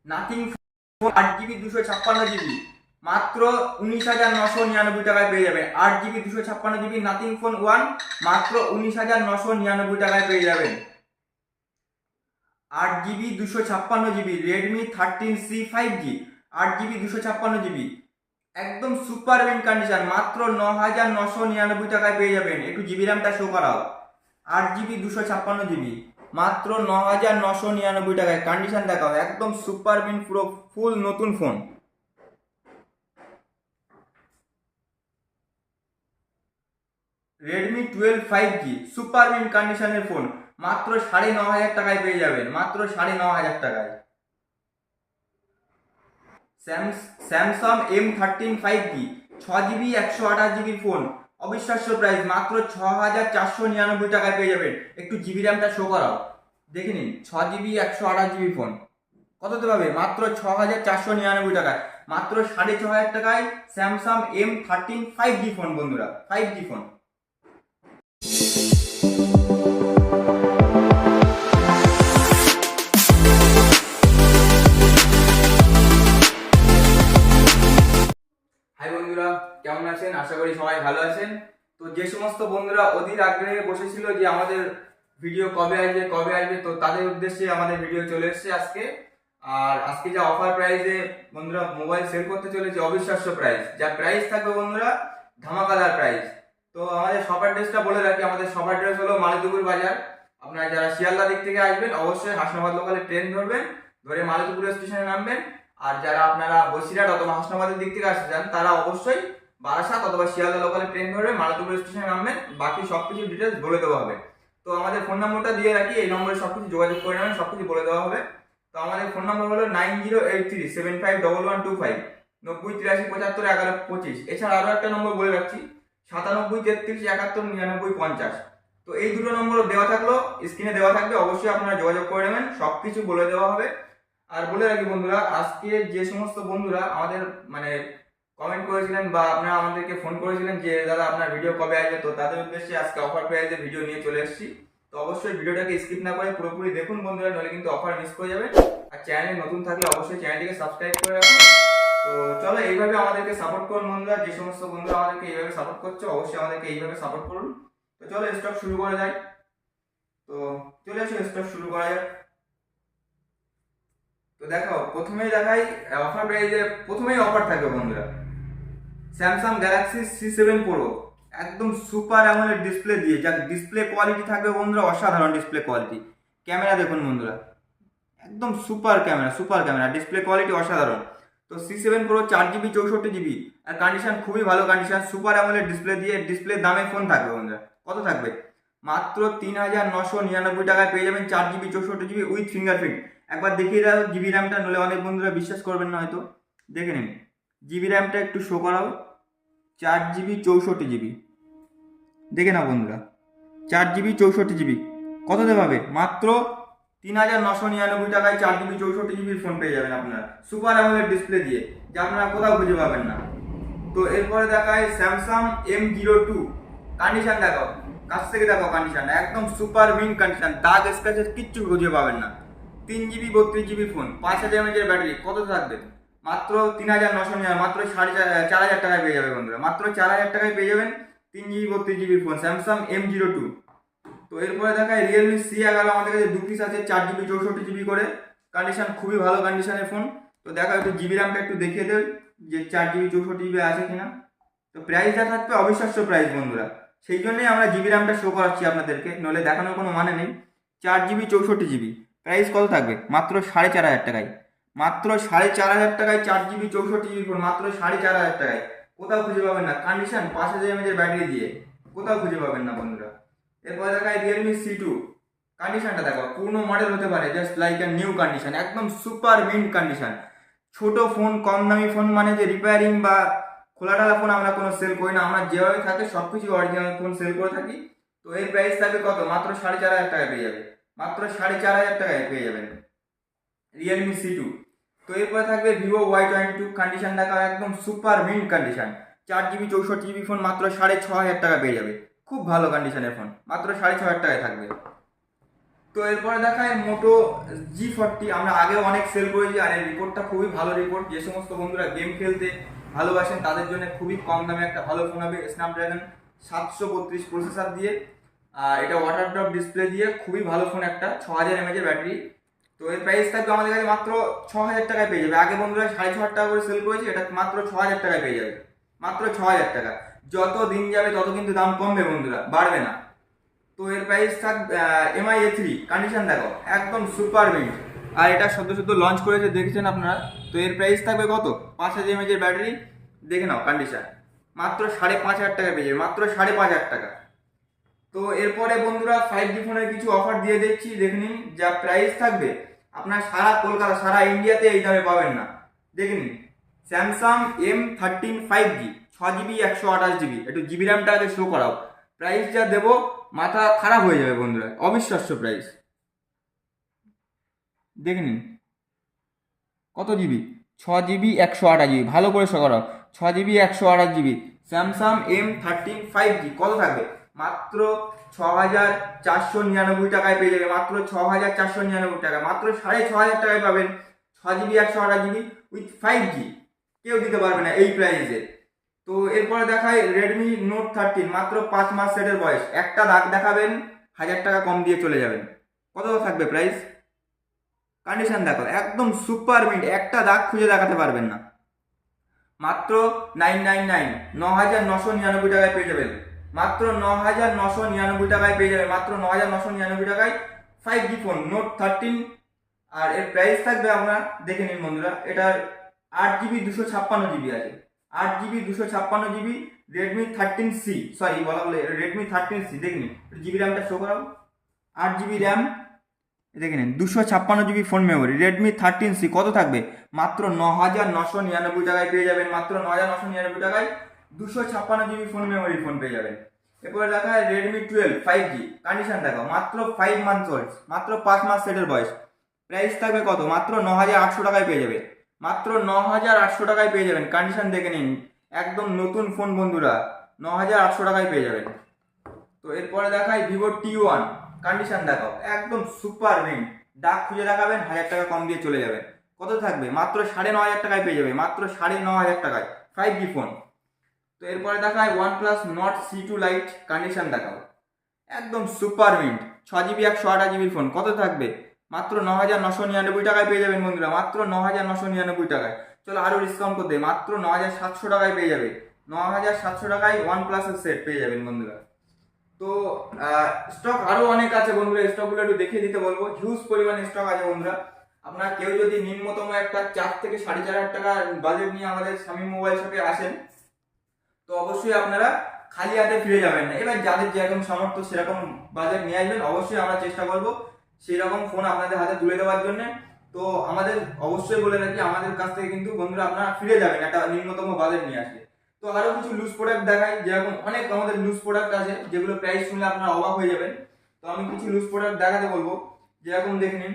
Nothing phone 8 GB 256 GB মাত্র 19,999 টাকায় পেয়ে যাবেন। 8 GB 256 GB নাথিং ফোন 1 মাত্র 19,999 টাকায় পেয়ে যাবেন। 8 GB 256 GB Redmi 13C 5G 8 GB 256 GB একদম সুপার মিন্ট কন্ডিশন মাত্র 9,999 টাকায় পেয়ে যাবেন। একটু জিবি র্যামটা শো করাও। 8 GB 256 GB মাত্র 9,999 টাকায়। কন্ডিশন দেখাও, একদম সুপার মিন্ট, পুরো ফুল নতুন phone. Redmi 12 5G super mint কন্ডিশনের ফোন মাত্র 9,500 টাকায় পেয়ে যাবেন। মাত্র 9,500 টাকায়। Samsung M13 5G 6 GB 128 GB phone, অবিশ্বাস্য প্রাইস মাত্র 6,499 টাকায় পেয়ে যাবেন। একটু জিবি র্যামটা শো করাও, দেখে নিন। 6 GB 128 GB ফোন কততে পাবে? মাত্র 6,499 টাকায়। মাত্র 6,500 টাকায় স্যামসাং M13 5G ফোন বন্ধুরা, 5G ফোন। হাই বন্ধুরা, কেমন আছেন? আশা করি সবাই ভালো আছেন। তো যে সমস্ত বন্ধুরা অধীর আগ্রহে বসেছিল যে আমাদের ভিডিও কবে আসবে কবে আসবে, তো তাদের উদ্দেশ্যে আমাদের ভিডিও চলে এসেছে আজকে। আর আজকে যা অফার প্রাইসে বন্ধুরা মোবাইল সেল করতে চলেছে, অবিশ্বাস্য প্রাইস, যা প্রাইস থাকবে বন্ধুরা ধামাকাদার প্রাইস। তো আমাদের শপ অ্যাড্রেসটা বলে রাখি। আমাদের শপ অ্যাড্রেস হলো মালিকপুর বাজার। আপনারা যারা শিয়ালদা দিক থেকে আসবেন অবশ্যই হাসনাবাদ লোকালে ট্রেন ধরবেন, ধরে মালিকপুর স্টেশনে নামবেন। আর যারা আপনারা বসিরহাট অথবা হাসনাবাদের দিক থেকে আসতে চান তারা অবশ্যই বারাসাত অথবা শিয়ালদা লোকালে ট্রেন ধরবে, মালাতুপুর স্টেশনে নামবেন। বাকি সবকিছু ডিটেলস বলে দেওয়া হবে। তো আমাদের ফোন নম্বরটা দিয়ে রাখি, এই নম্বরে সবকিছু যোগাযোগ করে নেবেন, সবকিছু বলে দেওয়া হবে। তো আমাদের ফোন নম্বর হলো 9083751125 9083751125। এছাড়া আরো একটা নম্বর বলে রাখছি, 9733719950। তো এই দুটো নম্বর দেওয়া থাকলো, স্ক্রিনে দেওয়া থাকবে, অবশ্যই আপনারা যোগাযোগ করে নেবেন, সবকিছু বলে দেওয়া হবে। আর বলে রাখি বন্ধুরা, আজকে যে সমস্ত বন্ধুরা আমাদের মানে কমেন্ট করেছিলেন বা আপনারা আমাদেরকে ফোন করেছিলেন যে দাদা আপনার ভিডিও কবে আসবে, তো তাদের উদ্দেশ্যে আজকে অফার প্রাইসে ভিডিও নিয়ে চলে এসেছি। তো অবশ্যই ভিডিওটাকে স্কিপ না করে পুরোপুরি দেখুন বন্ধুরা, নইলে কিন্তু অফার মিস করে যাবে। আর চ্যানেলে নতুন থাকলে অবশ্যই চ্যানেলটিকে সাবস্ক্রাইব করে রাখুন। তো চলো এইভাবে আমাদেরকে সাপোর্ট করুন বন্ধুরা, যে সমস্ত বন্ধুরা আমাদেরকে এইভাবে সাপোর্ট করছে অবশ্যই আমাদেরকে এইভাবে সাপোর্ট করুন। তো চলো স্টক শুরু করা যায়। তো চলে আসো, স্টক শুরু করা যায়। তো দেখো প্রথমেই দেখাই অফার প্রাইসে, প্রথমেই অফার থাকবে বন্ধুরা স্যামসাং গ্যালাক্সি C7 Pro একদম সুপার অ্যামোলেড ডিসপ্লে দিয়ে, যা ডিসপ্লে কোয়ালিটি থাকবে বন্ধুরা অসাধারণ ডিসপ্লে কোয়ালিটি। ক্যামেরা দেখুন বন্ধুরা, একদম সুপার ক্যামেরা ডিসপ্লে কোয়ালিটি অসাধারণ। তো C7 Pro 4 GB 64 GB আর কন্ডিশন খুবই ভালো কন্ডিশন, সুপার অ্যামোলেড ডিসপ্লে দিয়ে। ডিসপ্লে দামে ফোন থাকবে বন্ধুরা, কত থাকবে? মাত্র 3,999 টাকায় পেয়ে যাবেন 4 GB 64 GB উইথ ফিঙ্গারপ্রিন্ট। একবার দেখিয়ে দাও জিবি র্যামটা, নলে অনেক বন্ধুরা বিশ্বাস করবেন না হয়তো। দেখে নিন জিবি র্যামটা একটু শো করাও। 4 GB 64 GB, দেখে নাও বন্ধুরা, 4 GB 64 GB কততে পাবে? মাত্র 3,999 টাকায় 4 GB 64 GB ফোন পেয়ে যাবেন আপনারা, সুপার অ্যামোলেড ডিসপ্লে দিয়ে, যা আপনারা কোথাও খুঁজে পাবেন না। তো এরপরে দেখায় স্যামসাং M02। কন্ডিশন দেখাও, কাছ থেকে দেখো কন্ডিশন, একদম সুপার মিন্ট কন্ডিশন, দাগ স্ক্র্যাচেস কিচ্ছু খুঁজে পাবেন না। 3 GB 32 GB phone, 5000 mAh battery, কত থাকবে? মাত্র 3,999, মাত্র 4,500 টাকায় পেয়ে যাবে বন্ধুরা, মাত্র 4,000 টাকায় পেয়ে যাবেন 3 GB 32 GB phone Samsung M02। তো এরপরে দেখায় রিয়েলমি C11। আমাদের কাছে 2 পিস আছে 4 GB 64 GB করে, কন্ডিশন খুবই ভালো কন্ডিশনের ফোন। তো দেখা একটু জিবি র্যামটা একটু দেখিয়ে দেয় যে 4 GB 64 GB আছে কিনা। তো প্রাইসটা থাকবে অবিশ্বাস্য প্রাইস বন্ধুরা, সেই জন্যই আমরা জিবি র্যামটা শো করাচ্ছি আপনাদেরকে, নইলে দেখানোর কোনো মানে নেই। 4 GB 64 GB প্রাইস কত থাকবে? মাত্র 4,500 টাকায়। মাত্র 4,500 টাকায় 4 GB 64 GB ফোন, মাত্র 4,500 টাকায়। কোথাও খুঁজে পাবেন না, কন্ডিশন 5000 mAh ব্যাটারি দিয়ে, কোথাও খুঁজে পাবেন না বন্ধুরা। এরপরে দেখায় রিয়েলমি C2। কন্ডিশনটা দেখো, পুরনো মডেল হতে পারে, just like a new condition, একদম সুপার মিন্ট কন্ডিশন। ছোট ফোন, কম দামি ফোন, মানে যে রিপেয়ারিং বা খোলাটালা ফোন আমরা কোনো সেল করি না, আমরা যেভাবে থাকে সবকিছু অরিজিনাল ফোন সেল করে থাকি। তো এর প্রাইস থাকবে কত? মাত্র 4,500 টাকায় পেয়ে যাবে, মাত্র 4,500 টাকায় পেয়ে যাবেন রিয়েলমি C2। তো এরপরে থাকবে ভিভো Y22। কন্ডিশন দেখা একদম super mint condition, 4 GB 64 GB phone, মাত্র 6,500 টাকা পেয়ে যাবে, খুব ভালো কন্ডিশনের ফোন, মাত্র 6,500 টাকায় থাকবে। তো এরপরে দেখায় মোটো G40। আমরা আগেও অনেক সেল করেছি, আর এই রিপোর্টটা খুবই ভালো রিপোর্ট। যে সমস্ত বন্ধুরা গেম খেলতে ভালোবাসেন তাদের জন্য খুবই কম দামে একটা ভালো ফোন হবে। স্ন্যাপড্রাগন 732 প্রসেসর দিয়ে, আর এটা ওয়াটার ড্রপ ডিসপ্লে দিয়ে, খুবই ভালো ফোন একটা। 6000 mAh ব্যাটারি। তো এর প্রাইস থাকবে আমাদের কাছে মাত্র 6000 টাকায় পেয়ে যাবে। আগে বন্ধুরা 6500 টাকা করে সেল করেছে, এটা মাত্র 6000 টাকায় পেয়ে যাবে, মাত্র 6000 টাকা। যত দিন যাবে তত কিন্তু দাম কমবে বন্ধুরা, বাড়বে না। তো এর প্রাইস থাকবে MI-A3। কন্ডিশন দেখো একদম সুপার মিন্ট, আর এটা সদ্য লঞ্চ করেছে, দেখেছেন আপনারা। তো এর প্রাইস থাকবে কত? 5000 mAh ব্যাটারি, দেখে নাও কন্ডিশন, মাত্র 5500 টাকা পেয়ে যাবে, মাত্র 5500 টাকা। তো এরপরে বন্ধুরা 5G ফোনের কিছু অফার দিয়ে দিচ্ছি, দেখে নিন। যা প্রাইস থাকবে আপনার সারা কলকাতা, সারা ইন্ডিয়াতে এই দামে পাবেন না, দেখে নিন। Samsung M13 5G 6GB 128GB, একটু জিবি র্যামটা আগে শো করাও। প্রাইস যা দেবো মাথা খারাপ হয়ে যাবে বন্ধুরা, অবিশ্বাস্য প্রাইস, দেখে নিন কত জিবি। 6GB 128GB, ভালো করে শো করাও। 6GB 128GB Samsung M13 5G কত থাকবে? মাত্র 6499 টাকায় পেয়ে যাবে, মাত্র 6499 টাকা, মাত্র 6500 টাকায় পাবেন 6GB 128GB উইথ 5G। কেউ দিতে পারবে না এই প্রাইসে। তো এরপরে দেখায় রেডমি নোট 13, মাত্র 5 মাস সেটের বয়স। একটা দাগ দেখাবেন 1000 টাকা কম দিয়ে চলে যাবেন। কত থাকবে প্রাইস? কন্ডিশন দেখো একদম সুপার মিন্ট, একটা দাগ খুঁজে দেখাতে পারবেন না। মাত্র 999 9999 টাকায় পেয়ে যাবেন, মাত্র 9999 টাকায় পেয়ে যাবেন, মাত্র 9999 টাকায় 5G ফোন নোট 13। আর এর প্রাইস থাকবে আপনার দেখে নিন বন্ধুরা, এটার 8GB 256GB আছে, 8GB 256GB Redmi 13C, sorry বলা বলে রেডমি 13C। দেখে নিন জিবি র্যামটা শো করাও, 8GB র্যাম, দেখে নিন 256GB phone memory, Redmi 13C কত থাকবে? মাত্র 9999 টাকায় পেয়ে যাবেন, মাত্র 9999 টাকায় 256GB ফোন মেমোরি ফোন পেয়ে যাবেন। এরপরে দেখা হয় রেডমি 12 5G। কন্ডিশন দেখো মাত্র 5 মান্থ ওল্ড, মাত্র 5 মাস সেটের বয়স। প্রাইস থাকবে কত? মাত্র 9800 টাকায় পেয়ে যাবে, মাত্র 9800 টাকায় পেয়ে যাবেন। কন্ডিশন দেখে নিন, একদম নতুন ফোন বন্ধুরা, 9800 টাকায় পেয়ে যাবেন। তো এরপরে দেখাই ভিভো T1। কন্ডিশন দেখাও একদম সুপার মিন্ট, ডাক খুঁজে দেখাবেন 1000 টাকা কম দিয়ে চলে যাবেন। কত থাকবে? মাত্র 9500 টাকায় পেয়ে যাবে, মাত্র 9500 টাকায় 5G ফোন। তো এরপরে দেখায় OnePlus Nord C2 Lite। Condition দেখাও একদম super mint, 6GB 128GB phone. কত থাকবে? মাত্র 9999 টাকায় পেয়ে যাবেন বন্ধুরা, মাত্র 9999 টাকায়। চলো আরো ডিসকাউন্ট করতে, মাত্র 9700 টাকায় পেয়ে যাবে, 9700 টাকায় OnePlus এর সেট পেয়ে যাবেন বন্ধুরা। তো স্টক আরো অনেক আছে বন্ধুরা, স্টকগুলো একটু দেখিয়ে দিতে বলবো। হিউজ পরিমাণে স্টক আছে বন্ধুরা। আপনারা কেউ যদি নিম্নতম একটা 4 থেকে 4500 টাকা বাজেট নিয়ে আমাদের শামীম মোবাইল শপে আসেন, তো অবশ্যই আপনারা খালি হাতে ফিরে যাবেন না। এবার যাদের যেরকম সামর্থ্য সেরকম বাজেট নিয়ে আসবেন, অবশ্যই আমরা চেষ্টা করবো সেই রকম ফোন আপনাদের হাতে তুলে দেওয়ার জন্য। তো আমাদের অবশ্যই বলে রাখি, আমাদের কাছ থেকে কিন্তু বন্ধুরা আপনারা ফিরে যাবেন একটা নিম্নতম বাজেট নিয়ে আসলে। তো আরো কিছু লুজ প্রোডাক্ট দেখাই, যেরকম অনেক আমাদের লুজ প্রোডাক্ট আছে যেগুলো প্রাইস শুনলে আপনারা অবাক হয়ে যাবেন। তো আমি কিছু লুজ প্রোডাক্ট দেখাতে বলবো, যেরকম দেখে নিন।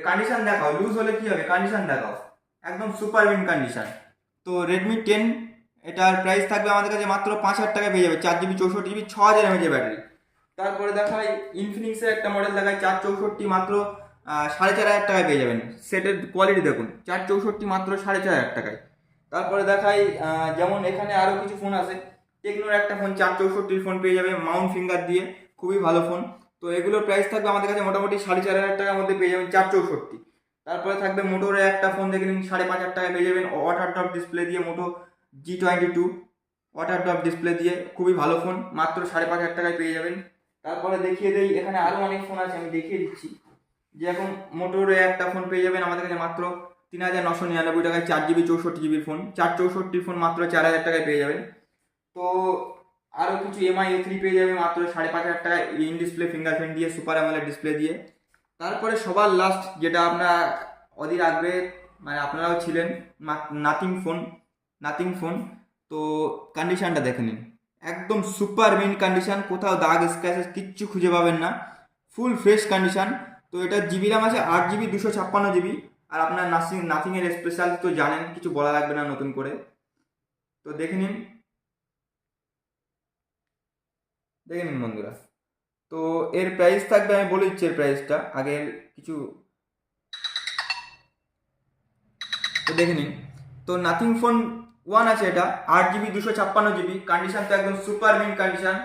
কন্ডিশন দেখাও, লুজ হলে কি হবে কন্ডিশন দেখাও, একদম সুপার মিন্ট কন্ডিশন। তো রেডমি 10, এটার প্রাইস থাকবে আমাদের কাছে মাত্র 5000 টাকা পেয়ে যাবে, 4GB 64GB 6000 mAh ব্যাটারি। তারপরে দেখাই ইনফিনিক্সের একটা মডেল দেখায় 464, মাত্র 4500 টাকায় পেয়ে যাবেন। সেটের কোয়ালিটি দেখুন, 464 মাত্র 4500 টাকায়। তারপরে দেখাই যেমন এখানে আরো কিছু ফোন আছে। টেকনোর একটা ফোন 464 ফোন পেয়ে যাবে মাউন্ট ফিঙ্গার দিয়ে, খুবই ভালো ফোন। তো এগুলোর প্রাইস থাকবে আমাদের কাছে মোটামুটি 4500 টাকার মধ্যে পেয়ে যাবেন 464। তারপরে থাকবে মোটোর একটা ফোন দেখে নিন, 5500 টাকায় পেয়ে যাবেন, ওয়াটার ড্রপ ডিসপ্লে দিয়ে, মোটো G22 ওয়াটার ড্রপ ডিসপ্লে দিয়ে, খুবই ভালো ফোন, মাত্র 5500 টাকায় পেয়ে যাবেন। তারপরে দেখিয়ে দেই, এখানে আরো অনেক ফোন আছে, আমি দেখিয়ে দিচ্ছি। যেরকম মোটোর একটা ফোন পেয়ে যাবেন আমাদের কাছে মাত্র 3999 টাকায়, 4GB 64GB ফোন, 464 ফোন মাত্র 4000 টাকায় পেয়ে যাবেন। তো আরও কিছু MI-A3 পেয়ে যাবে মাত্র 5500 টাকায়, ইন ডিসপ্লে ফিঙ্গারপ্রিন্ট দিয়ে, সুপার অ্যামোলেড ডিসপ্লে দিয়ে। তারপরে সবার লাস্ট যেটা আপনারা অধীর আগ্রহে, মানে আপনারাও ছিলেন, নাথিং ফোন। তো কন্ডিশনটা দেখে নিন, একদম সুপার মিন্ট কন্ডিশন, কোথাও দাগ স্ক্র্যাচেস কিচ্ছু খুঁজে পাবেন না, ফুল ফ্রেশ কন্ডিশন। তো এটা জিবি র্যাম আছে 8GB 256GB। আর আপনার নাথিংয়ের স্পেশাল তো জানেন, কিছু বলা লাগবে না নতুন করে। তো দেখে নিন বন্ধুরা। তো তো এর প্রাইস থাকবে, আমি বলে দিচ্ছি এর প্রাইসটা, আগের কিছু তো দেখে নিন। তো নাথিং ফোন 1 আছে, এটা 8 GB 256 GB, কন্ডিশন তো একদম সুপার মিন্ট কন্ডিশন।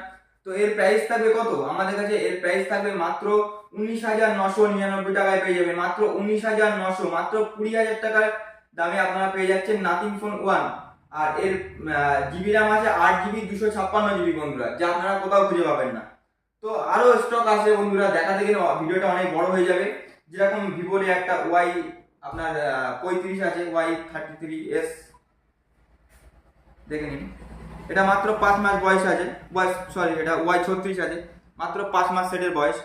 তো এর প্রাইস থাকবে কত আমাদের কাছে, এর প্রাইস থাকবে মাত্র 19,999 টাকায় পেয়ে যাবে, মাত্র 19,900, মাত্র 20,000 টাকার দামে আপনারা পেয়ে যাচ্ছেন নাথিং ফোন 1। আর এর জিবি র্যাম আছে 8 GB 256 GB বন্ধুরা, যা আপনারা কোথাও খুঁজে পাবেন না। তো আরো স্টক আছে বন্ধুরা, দেখাতে গেলে ভিডিওটা অনেক বড় হয়ে যাবে। যেরকম ভিভোর একটা ওয়াই আপনার 35 আছে, Y33s, দেখে নিন। এটা মাত্র 5 মাস বয়স আছে, সরি এটা Y36 আছে, মাত্র 5 মাস সেটের বয়স,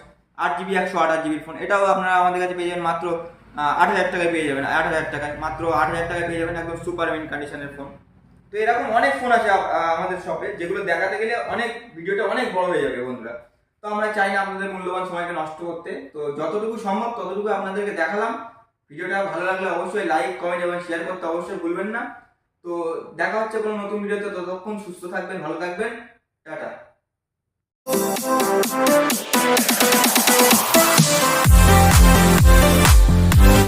8 GB 128 GB ফোন। এটাও আপনারা আমাদের কাছে পেয়ে যাবেন মাত্র 8,000 টাকায় পেয়ে যাবেন, 8,000 টাকায়, মাত্র 8,000 টাকায় পেয়ে যাবেন একদম সুপার মিন্ট কন্ডিশনের ফোন। তো এরকম অনেক ফোন আছে আমাদের শপে, যেগুলো দেখাতে গেলে অনেক ভিডিওটা অনেক বড় হয়ে যাবে বন্ধুরা। তো আমরা চাই না আপনাদের মূল্যবান সময়কে নষ্ট করতে, তো যতটুকু সম্ভব ততটুকু আপনাদেরকে দেখালাম। ভিডিওটা ভালো লাগলে অবশ্যই লাইক, কমেন্ট এবং শেয়ার করতে অবশ্যই ভুলবেন না। তো দেখা হচ্ছে কোনো নতুন ভিডিওতে, ততক্ষণ সুস্থ থাকবেন, ভালো থাকবেন।